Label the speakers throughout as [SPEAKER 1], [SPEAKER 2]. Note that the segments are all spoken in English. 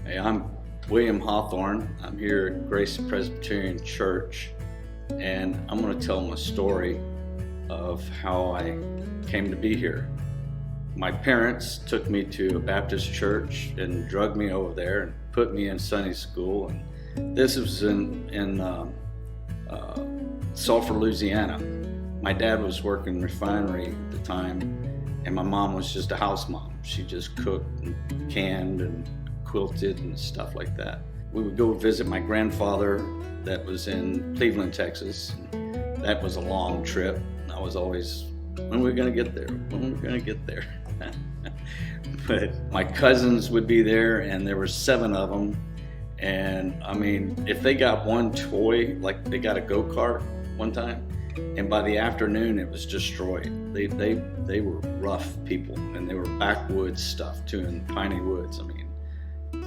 [SPEAKER 1] Hey, I'm William Hawthorne. I'm here at Grace Presbyterian Church, and I'm going to tell my story of how I came to be here. My parents took me to a Baptist church and drugged me over there and put me in Sunday school. And this was in Sulphur, Louisiana. My dad was working refinery at the time, and my mom was just a house mom. She just cooked and canned and quilted and stuff like that. We would go visit my grandfather that was in Cleveland, Texas. That was a long trip. I was always, when are we gonna get there? When are we gonna get there? But my cousins would be there, and there were 7 of them. And I mean, if they got one toy, like they got a go-kart one time, and by the afternoon it was destroyed. They were rough people, and they were backwoods stuff too, in piney woods. I mean,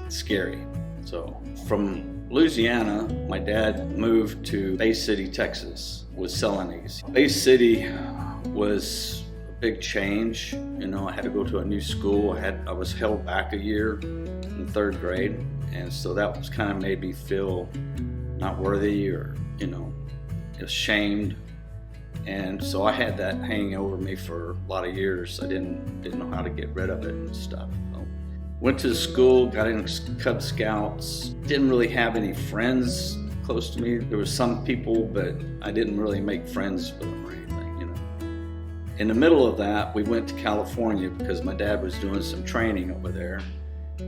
[SPEAKER 1] scary. So from Louisiana, my dad moved to Bay City, Texas with Celanese. Bay City was a big change. You know, I had to go to a new school. I was held back a year in 3rd grade. And so that was kind of made me feel not worthy or, ashamed. And so I had that hanging over me for a lot of years. I didn't know how to get rid of it and stuff. Went to school, got in Cub Scouts. Didn't really have any friends close to me. There were some people, but I didn't really make friends with them or anything, In the middle of that, we went to California because my dad was doing some training over there.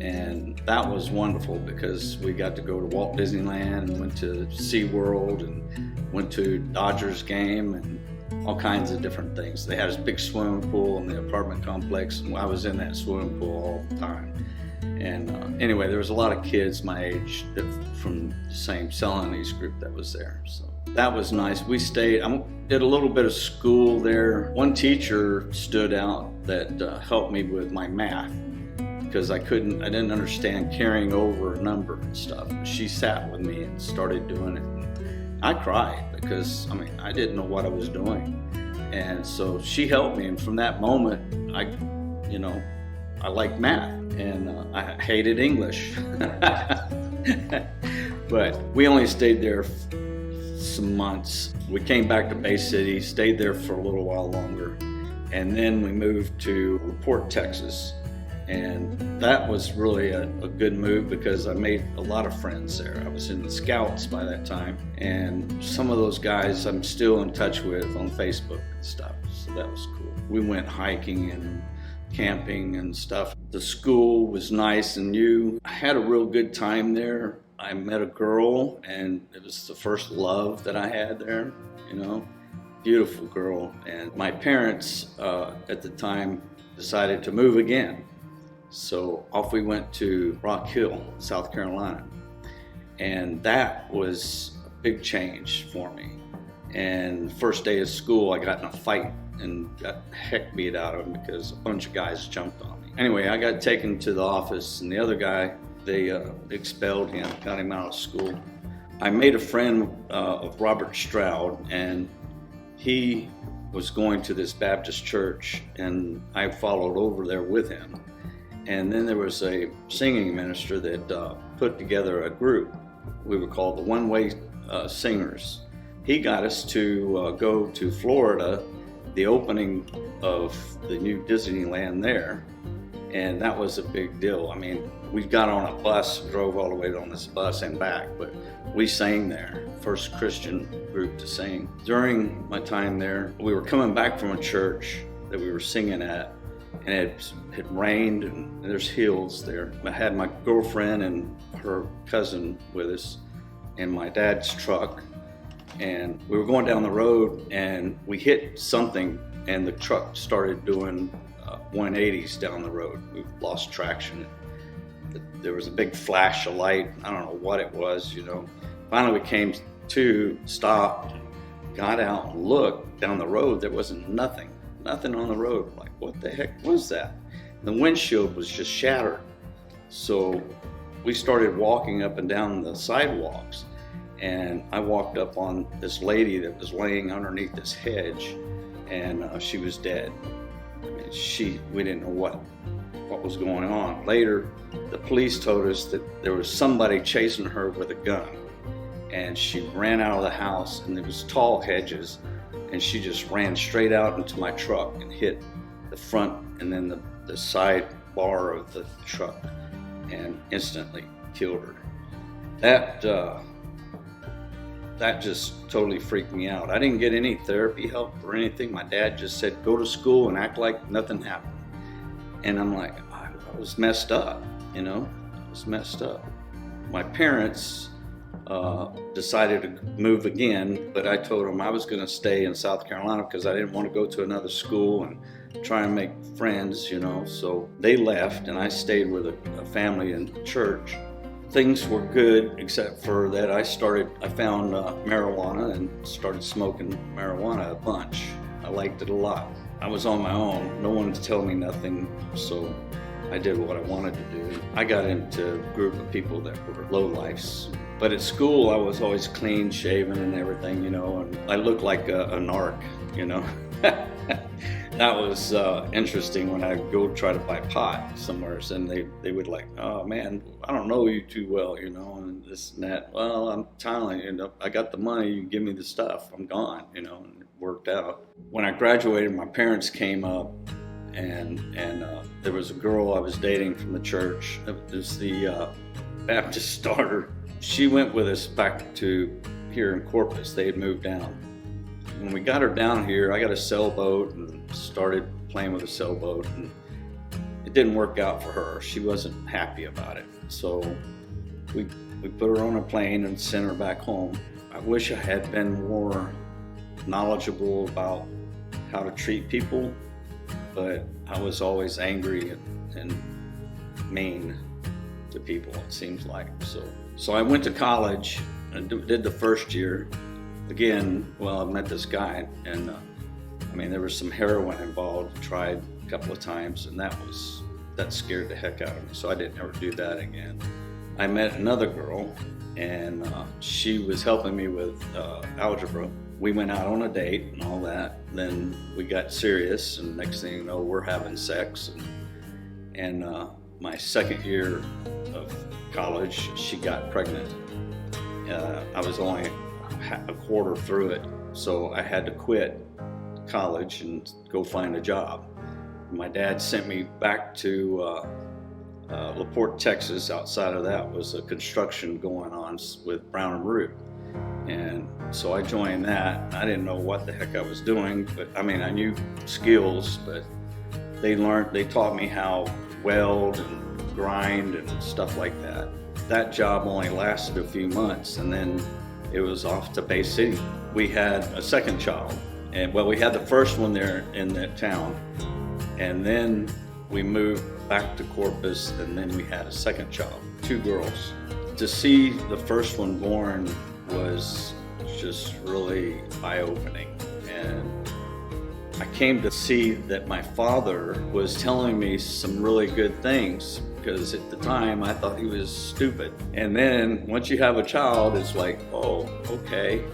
[SPEAKER 1] And that was wonderful because we got to go to Walt Disneyland and went to SeaWorld and went to Dodgers game and all kinds of different things. They had this big swimming pool in the apartment complex, and I was in that swimming pool all the time. And anyway, there was a lot of kids my age from the same Celanese group that was there. So that was nice. We stayed, I did a little bit of school there. One teacher stood out that helped me with my math, because I didn't understand carrying over a number and stuff. She sat with me and started doing it. I cried because, I didn't know what I was doing. And so she helped me, and from that moment, I liked math, and I hated English. But we only stayed there some months. We came back to Bay City, stayed there for a little while longer, and then we moved to LaPorte, Texas. And that was really a good move because I made a lot of friends there. I was in the Scouts by that time, and some of those guys I'm still in touch with on Facebook and stuff, so that was cool. We went hiking and camping and stuff. The school was nice and new. I had a real good time there. I met a girl, and it was the first love that I had there, beautiful girl. And my parents at the time decided to move again. So off we went to Rock Hill, South Carolina. And that was a big change for me. And the first day of school, I got in a fight and got the heck beat out of him because a bunch of guys jumped on me. Anyway, I got taken to the office, and the other guy, they expelled him, got him out of school. I made a friend of Robert Stroud, and he was going to this Baptist church, and I followed over there with him. And then there was a singing minister that put together a group. We were called the One Way Singers. He got us to go to Florida, the opening of the new Disneyland there, and that was a big deal. We got on a bus, drove all the way on this bus and back, but we sang there, first Christian group to sing. During my time there, we were coming back from a church that we were singing at, and it had rained, and there's hills there. I had my girlfriend and her cousin with us in my dad's truck, and we were going down the road, and we hit something, and the truck started doing 180s down the road. We lost traction. There was a big flash of light. I don't know what it was, Finally we came to, stopped, got out and looked down the road. There wasn't nothing on the road. Like, what the heck was that? The windshield was just shattered. So we started walking up and down the sidewalks, and I walked up on this lady that was laying underneath this hedge, and she was dead. We didn't know what what was going on. Later, the police told us that there was somebody chasing her with a gun, and she ran out of the house, and there was tall hedges, and she just ran straight out into my truck and hit the front and then the side bar of the truck and instantly killed her. That just totally freaked me out. I didn't get any therapy help or anything. My dad just said, go to school and act like nothing happened. And I'm like, I was messed up, I was messed up. My parents decided to move again, but I told them I was going to stay in South Carolina because I didn't want to go to another school and try and make friends, So they left, and I stayed with a family in church. Things were good, except for that I found marijuana and started smoking marijuana a bunch. I liked it a lot. I was on my own, no one to tell me nothing, so I did what I wanted to do. I got into a group of people that were lowlifes. But at school, I was always clean shaven and everything, and I looked like a narc, That was interesting when I go try to buy pot somewhere, and they would like, oh man, I don't know you too well, and this and that. Well, I'm telling you, I got the money, you give me the stuff, I'm gone, and it worked out. When I graduated, my parents came up, and there was a girl I was dating from the church. It was the Baptist starter. She went with us back to here in Corpus. They had moved down. When we got her down here, I got a sailboat and started playing with a sailboat, and it didn't work out for her. She wasn't happy about it. So we put her on a plane and sent her back home. I wish I had been more knowledgeable about how to treat people, but I was always angry and mean to people, it seems like. So I went to college and did the first year. Again, I met this guy, and there was some heroin involved. Tried a couple of times, and that scared the heck out of me, so I didn't ever do that again. I met another girl, and she was helping me with algebra. We went out on a date and all that. Then we got serious, and next thing you know, we're having sex. And my second year of college, she got pregnant. I was only a quarter through it, so I had to quit college and go find a job. My dad sent me back to LaPorte, Texas. Outside of that was a construction going on with Brown and Root, and so I joined that. I didn't know what the heck I was doing, but I knew skills, but they taught me how weld and grind and stuff like that. That job only lasted a few months, and then it was off to Bay City. We had a second child, and we had the first one there in that town, and then we moved back to Corpus, and then we had a second child, 2 girls. To see the first one born was just really eye-opening, and I came to see that my father was telling me some really good things, because at the time I thought he was stupid. And then once you have a child, it's like, oh, okay,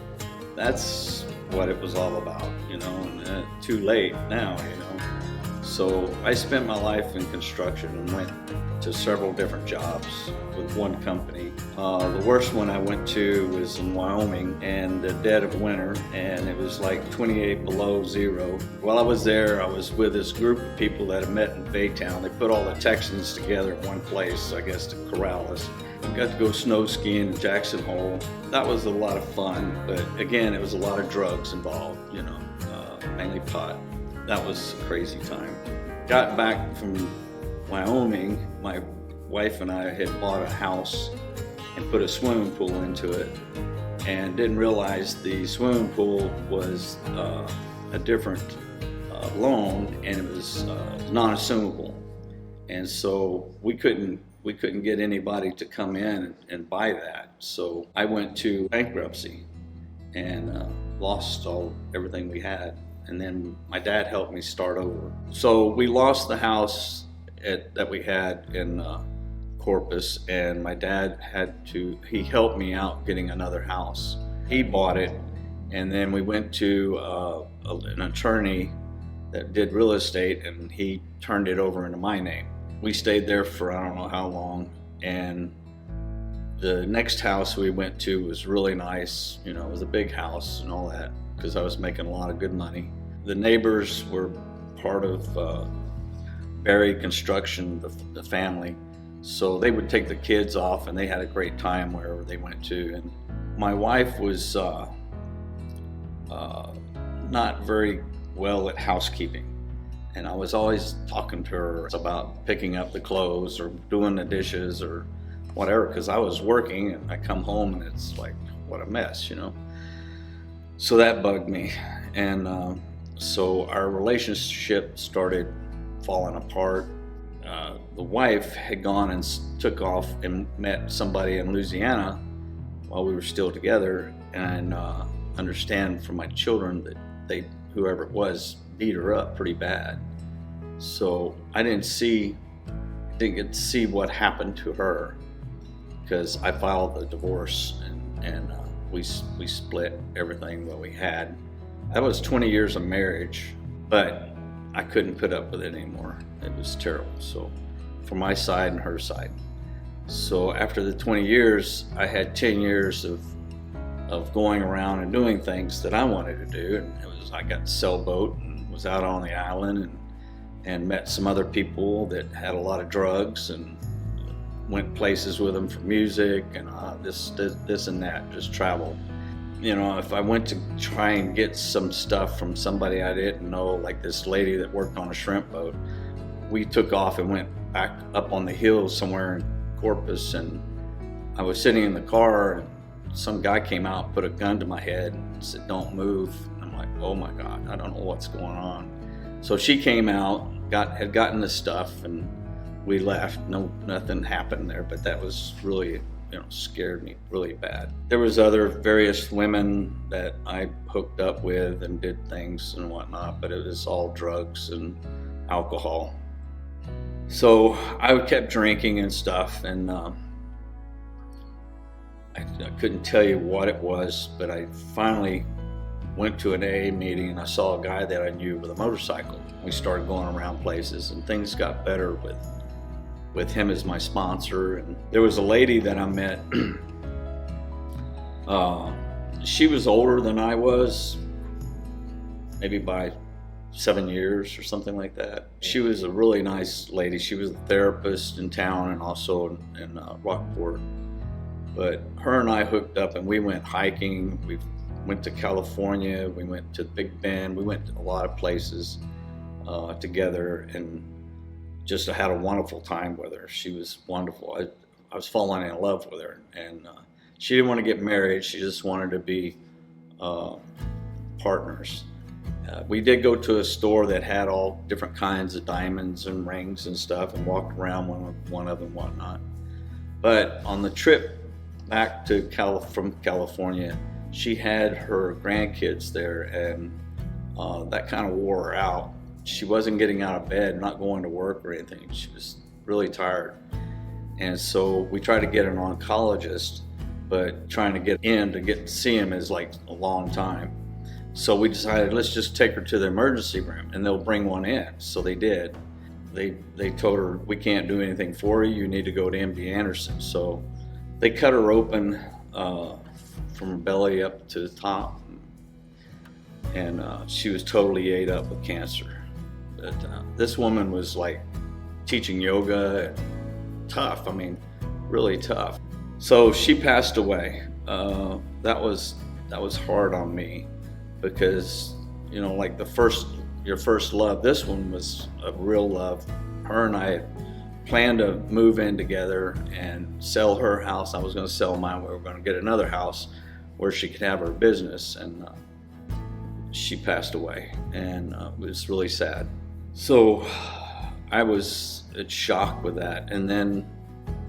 [SPEAKER 1] that's what it was all about, and too late now, So I spent my life in construction and went to several different jobs with one company. The worst one I went to was in Wyoming in the dead of winter, and it was like 28 below zero. While I was there, I was with this group of people that had met in Baytown. They put all the Texans together in one place, I guess, to corral us. We got to go snow skiing in Jackson Hole. That was a lot of fun, but again, it was a lot of drugs involved, mainly pot. That was a crazy time. Got back from Wyoming, my wife and I had bought a house and put a swimming pool into it, and didn't realize the swimming pool was a different loan, and it was non-assumable. And so we couldn't get anybody to come in and buy that. So I went to bankruptcy and lost everything we had. And then my dad helped me start over. So we lost the house that we had in Corpus, and my dad he helped me out getting another house. He bought it, and then we went to an attorney that did real estate, and he turned it over into my name. we stayed there for I don't know how long, and the next house we went to was really nice. It was a big house and all that, because I was making a lot of good money. The neighbors were part of Barry Construction, the family, so they would take the kids off, and they had a great time wherever they went to. And my wife was not very well at housekeeping, and I was always talking to her about picking up the clothes or doing the dishes or whatever, because I was working and I come home and it's like, what a mess, So that bugged me, and so our relationship started falling apart. The wife had gone and took off and met somebody in Louisiana while we were still together, and understand from my children that whoever it was, beat her up pretty bad. So I didn't get to see what happened to her, because I filed the divorce, and we split everything that we had. That was 20 years of marriage, but I couldn't put up with it anymore. It was terrible. So for my side and her side. So after the 20 years, I had 10 years of going around and doing things that I wanted to do. And I got a sailboat and was out on the island, and met some other people that had a lot of drugs, and went places with them for music and this and that, just traveled. If I went to try and get some stuff from somebody I didn't know, like this lady that worked on a shrimp boat, we took off and went back up on the hills somewhere in Corpus, and I was sitting in the car, and some guy came out, put a gun to my head and said, "Don't move." And I'm like, oh my God, I don't know what's going on. So she came out, had gotten the stuff, and we left. Nothing happened there, but that was really, scared me really bad. There was other various women that I hooked up with and did things and whatnot, but it was all drugs and alcohol. So I kept drinking and stuff, and I couldn't tell you what it was, but I finally went to an AA meeting, and I saw a guy that I knew with a motorcycle. We started going around places, and things got better with him as my sponsor. And there was a lady that I met. She was older than I was, maybe by 7 years or something like that. She was a really nice lady. She was a therapist in town and also in Rockport. But her and I hooked up, and we went hiking. We went to California. We went to Big Bend. We went to a lot of places together, and just had a wonderful time with her. She was wonderful. I was falling in love with her, and she didn't want to get married. She just wanted to be partners. We did go to a store that had all different kinds of diamonds and rings and stuff, and walked around one of them and whatnot. But on the trip back to from California, she had her grandkids there, and that kind of wore her out. She wasn't getting out of bed, not going to work or anything. She was really tired. And so we tried to get an oncologist, but trying to get to see him is like a long time. So we decided, let's just take her to the emergency room, and they'll bring one in. So they did. They told her, we can't do anything for you. You need to go to MD Anderson. So they cut her open from her belly up to the top, and she was totally ate up with cancer. But this woman was like teaching yoga, and tough. I mean, really tough. So she passed away. That was hard on me, because like your first love. This one was a real love. Her and I planned to move in together and sell her house. I was going to sell mine. We were going to get another house where she could have her business, and she passed away, and it was really sad. So I was in shock with that. And then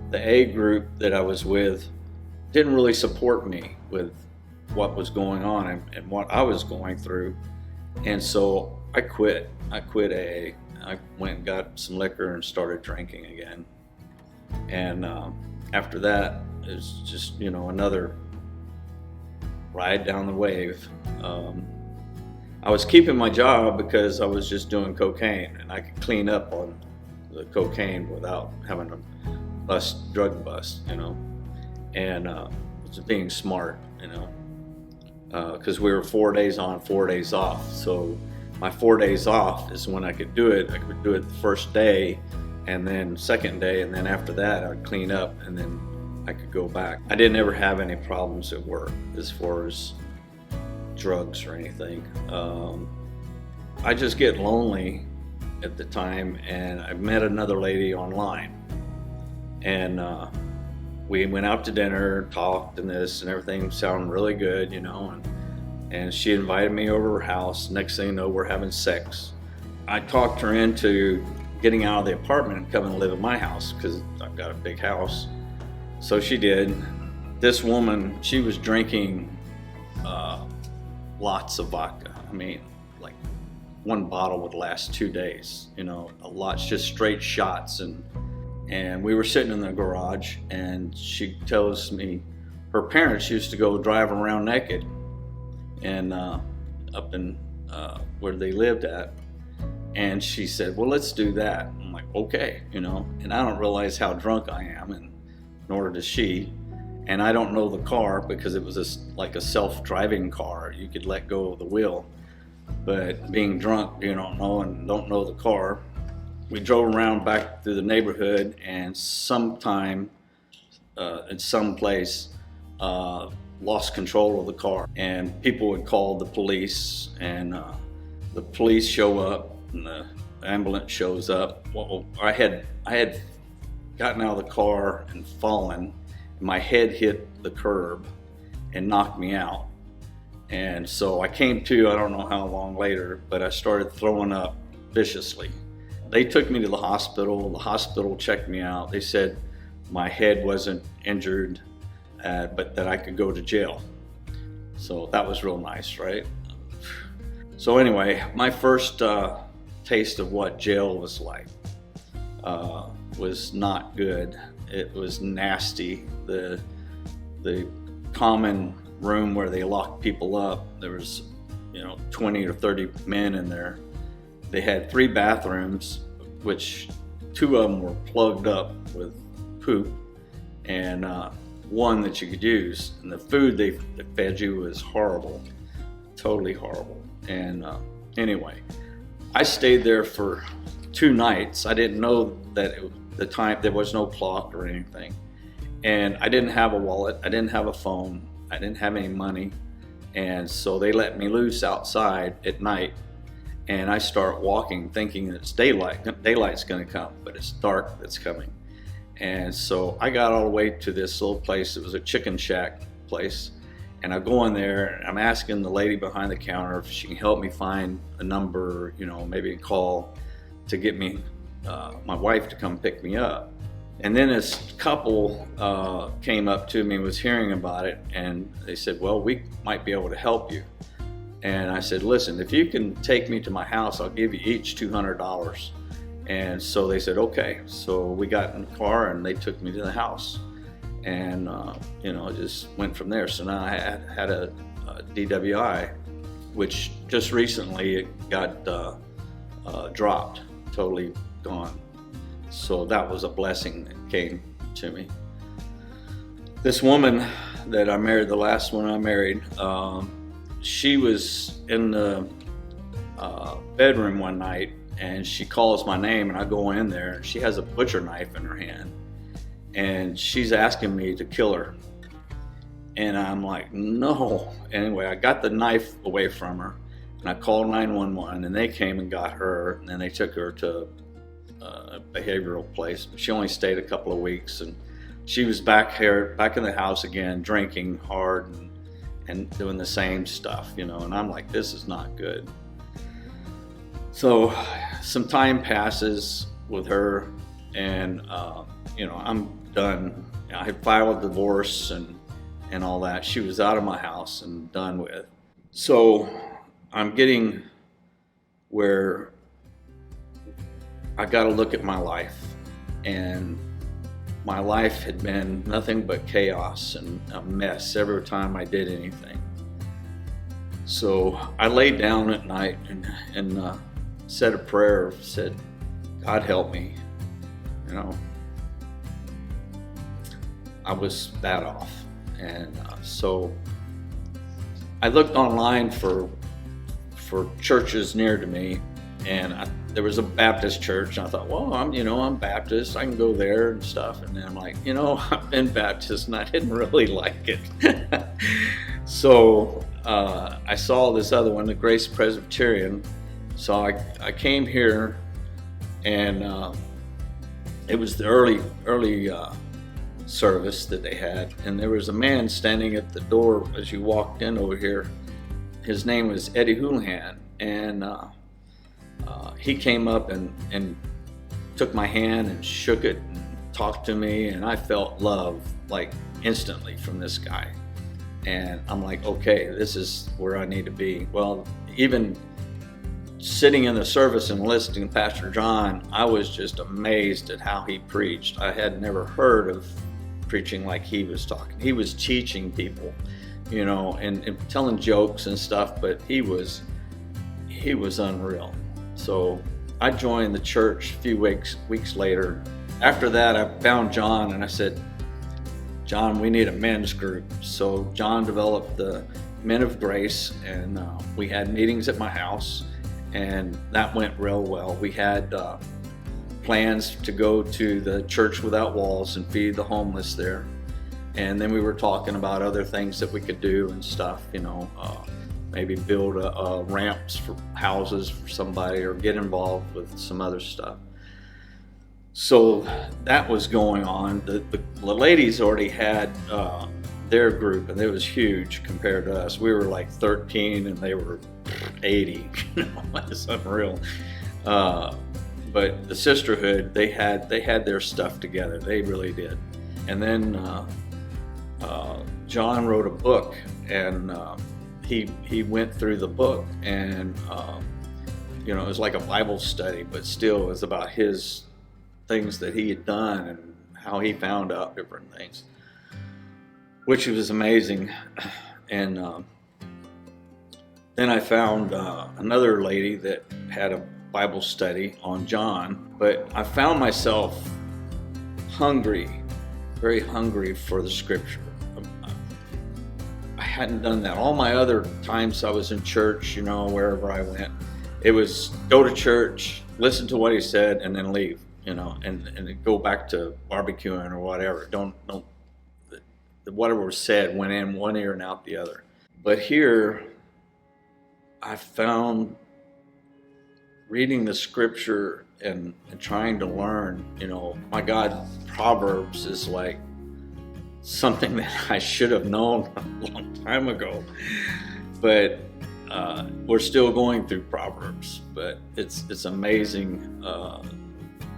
[SPEAKER 1] the A group that I was with didn't really support me with what was going on and what I was going through. And so I quit AA. I went and got some liquor and started drinking again. And after that, it was just, another ride down the wave. I was keeping my job because I was just doing cocaine, and I could clean up on the cocaine without having a drug bust, and it's being smart, because we were 4 days on, 4 days off. So my 4 days off is when I could do it. I could do it the first day, and then second day, and then after that I'd clean up, and then I could go back. I didn't ever have any problems at work as far as drugs or anything. I just get lonely at the time, and I met another lady online, and we went out to dinner, talked, and this and everything sounded really good, and she invited me over to her house. Next thing you know, we're having sex. I talked her into getting out of the apartment and coming to live in my house because I've got a big house. So she did. This woman, she was drinking lots of vodka. I mean, like one bottle would last 2 days, a lot, just straight shots. And we were sitting in the garage, and she tells me her parents used to go drive around naked and up in where they lived at. And she said, well, let's do that. I'm like, okay, and I don't realize how drunk I am, and nor does she. And I don't know the car because it was like a self-driving car. You could let go of the wheel. But being drunk, you don't know the car. We drove around back through the neighborhood, and sometime in some place lost control of the car. And people would call the police, and the police show up, and the ambulance shows up. Well, I had gotten out of the car and fallen. My head hit the curb and knocked me out. And so I came to, I don't know how long later, but I started throwing up viciously. They took me to the hospital. The hospital checked me out. They said my head wasn't injured, but that I could go to jail. So that was real nice, right? So anyway, my first taste of what jail was like was not good. It was nasty. The common room where they locked people up, there was 20 or 30 men in there. They had 3 bathrooms, which 2 of them were plugged up with poop, and 1 that you could use. And the food they fed you was horrible, totally horrible. And anyway, I stayed there for 2 nights. I didn't know that the time there was no clock or anything, and I didn't have a wallet, I didn't have a phone, I didn't have any money. And so they let me loose outside at night, and I start walking thinking it's daylight's going to come, but it's dark that's coming. And so I got all the way to this little place. It was a chicken shack place, and I go in there, and I'm asking the lady behind the counter if she can help me find a number, maybe a call to get me my wife to come pick me up. And then this couple came up to me and was hearing about it, and they said, well, we might be able to help you. And I said, listen, if you can take me to my house, I'll give you each $200. And so they said, okay. So we got in the car, and they took me to the house, and it just went from there. So now I had a DWI, which just recently it got dropped, totally gone. So that was a blessing that came to me. This woman that I married, the last one I married, she was in the bedroom one night, and she calls my name, and I go in there, and she has a butcher knife in her hand, and she's asking me to kill her. And I'm like, no. Anyway, I got the knife away from her, and I called 911, and they came and got her, and then they took her to a behavioral place. But she only stayed a couple of weeks, and she was back in the house again, drinking hard and doing the same stuff, and I'm like, this is not good. So some time passes with her, and I'm done. I had filed a divorce and all that. She was out of my house and done with. So I'm getting where I got to look at my life, and my life had been nothing but chaos and a mess every time I did anything. So I laid down at night and said a prayer, said, God help me. you know. I was that off. And so I looked online for churches near to me, and there was a Baptist church, and I thought, well, I'm Baptist, I can go there and stuff. And then I'm like, I've been Baptist and I didn't really like it. So I saw this other one, the Grace Presbyterian. So I came here, and it was the early service that they had, and there was a man standing at the door as you walked in over here. His name was Eddie Houlihan, and he came up and took my hand and shook it and talked to me, and I felt love like instantly from this guy. And I'm like, okay, this is where I need to be. Well, even sitting in the service and listening to Pastor John, I was just amazed at how he preached. I had never heard of preaching like he was talking. He was teaching people, and telling jokes and stuff, but he was unreal. So I joined the church a few weeks later. After that, I found John and I said, John, we need a men's group. So John developed the Men of Grace, and we had meetings at my house, and that went real well. We had plans to go to the Church Without Walls and feed the homeless there. And then we were talking about other things that we could do and stuff, maybe build ramps for houses for somebody, or get involved with some other stuff. So that was going on. The ladies already had their group, and it was huge compared to us. We were like 13 and they were 80. It's unreal. But the sisterhood, they had their stuff together. They really did. And then John wrote a book, and he went through the book, and it was like a Bible study, but still it was about his things that he had done and how he found out different things, which was amazing. And then I found another lady that had a Bible study on John, but I found myself hungry, very hungry for the scripture. I hadn't done that. All my other times I was in church, wherever I went, it was go to church, listen to what he said, and then leave, and go back to barbecuing or whatever. Whatever was said went in one ear and out the other. But here, I found reading the scripture and trying to learn, my God, Proverbs is like something that I should have known a long time ago. But we're still going through Proverbs, but it's amazing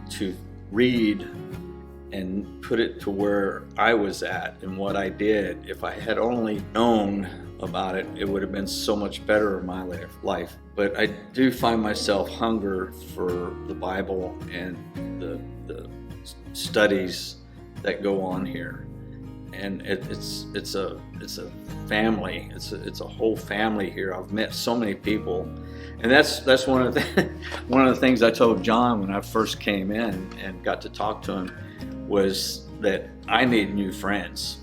[SPEAKER 1] to read and put it to where I was at and what I did. If I had only known about it, it would have been so much better in my life. But I do find myself hunger for the Bible and the studies that go on here. And it's a family. It's a whole family here. I've met so many people, and that's one of the things I told John when I first came in and got to talk to him, was that I need new friends.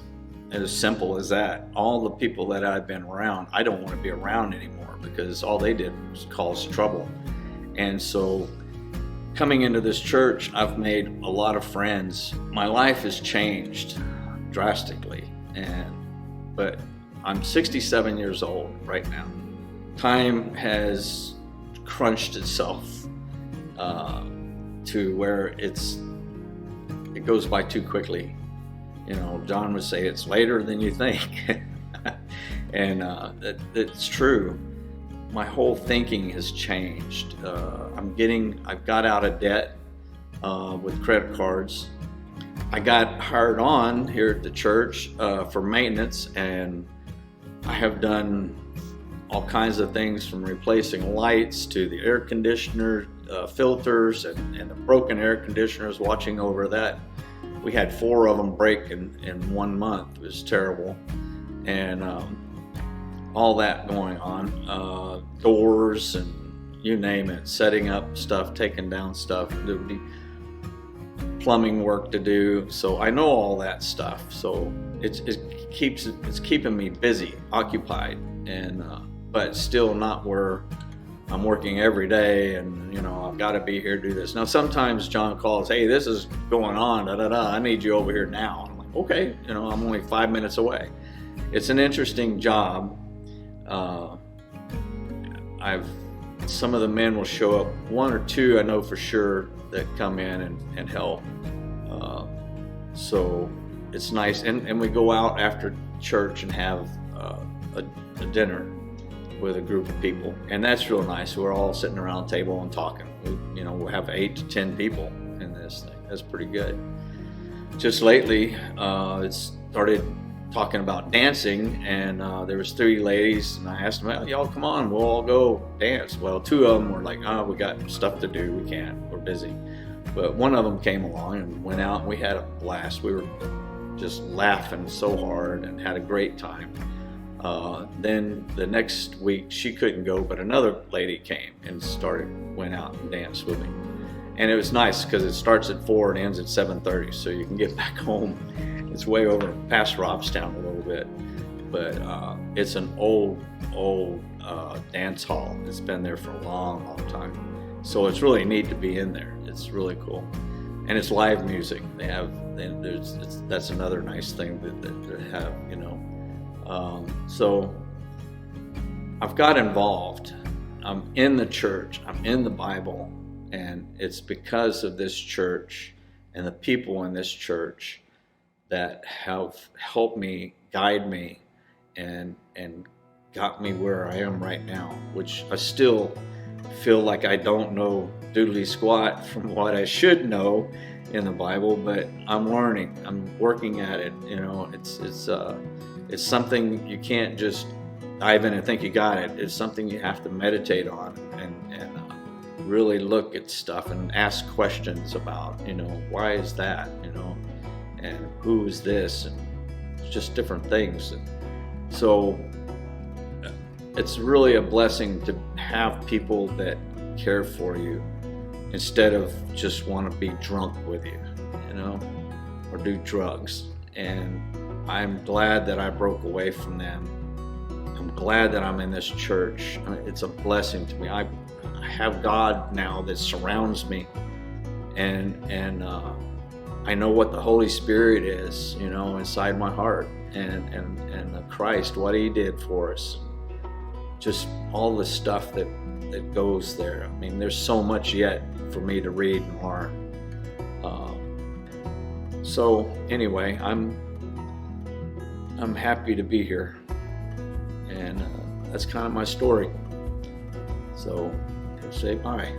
[SPEAKER 1] As simple as that. All the people that I've been around, I don't want to be around anymore, because all they did was cause trouble. And so coming into this church, I've made a lot of friends. My life has changed drastically, but I'm 67 years old right now. Time has crunched itself to where it goes by too quickly. John would say it's later than you think. And it's true. My whole thinking has changed. I've got out of debt with credit cards. I got hired on here at the church for maintenance, and I have done all kinds of things, from replacing lights to the air conditioner filters and the broken air conditioners, watching over that. We had 4 of them break in 1 month. It was terrible. And all that going on, doors and you name it, setting up stuff, taking down stuff. There would be plumbing work to do. So I know all that stuff. So it's keeping me busy, occupied, and but still not where I'm working every day and I've got to be here to do this. Now sometimes John calls, hey, this is going on, I need you over here now. I'm like, okay, I'm only 5 minutes away. It's an interesting job. Some of the men will show up, one or two I know for sure that come in and help. So it's nice, and we go out after church and have a dinner with a group of people, and that's real nice. We're all sitting around a table and talking. We'll have 8 to 10 people in this thing. That's pretty good. Just lately, it started talking about dancing, and there was 3 ladies, and I asked them, well, y'all come on, we'll all go dance. Well, 2 of them were like, we got stuff to do, we can't, we're busy. But one of them came along and went out, and we had a blast. We were just laughing so hard and had a great time. Then the next week she couldn't go, but another lady came and went out and danced with me. And it was nice because it starts at 4 and ends at 7:30, so you can get back home. It's way over past Robstown a little bit, but it's an old dance hall. It's been there for a long, long time. So it's really neat to be in there. It's really cool. And it's live music. That's another nice thing that they have, So I've got involved. I'm in the church, I'm in the Bible, and it's because of this church and the people in this church that have helped me, guide me, and got me where I am right now, which I still feel like I don't know doodly squat from what I should know in the Bible, but I'm learning, I'm working at it. It's something you can't just dive in and think you got it. It's something you have to meditate on and really look at stuff and ask questions about, why is that, and who is this, and just different things. And so it's really a blessing to have people that care for you instead of just want to be drunk with you, or do drugs. And I'm glad that I broke away from them. I'm glad that I'm in this church. It's a blessing to me. I have God now that surrounds me, and I know what the Holy Spirit is, inside my heart, and Christ, what He did for us, just all the stuff that goes there. I mean, there's so much yet for me to read and learn. So anyway, I'm happy to be here, and that's kind of my story. So I'll say bye.